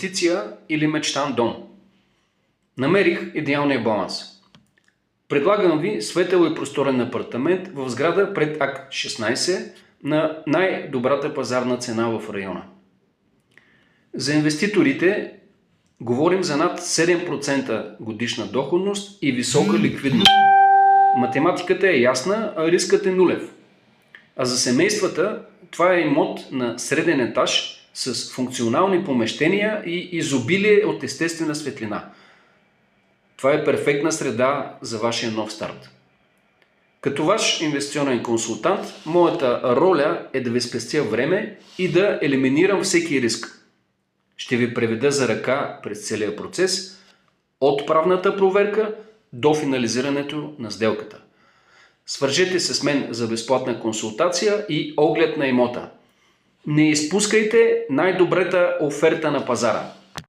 инвестиция или мечтан дом? Намерих идеалния баланс. Предлагам ви светъл и просторен апартамент в сграда пред АК 16 на най-добрата пазарна цена в района. За инвеститорите говорим за над 7% годишна доходност и висока ликвидност. Математиката е ясна, а рискът е нулев. А за семействата това е имот на среден етаж с функционални помещения и изобилие от естествена светлина. Това е перфектна среда за вашия нов старт. Като ваш инвестиционен консултант, моята роля е да ви спестя време и да елиминирам всеки риск. Ще ви преведа за ръка през целия процес, от правната проверка до финализирането на сделката. Свържете се с мен за безплатна консултация и оглед на имота. Не изпускайте най-добрата оферта на пазара.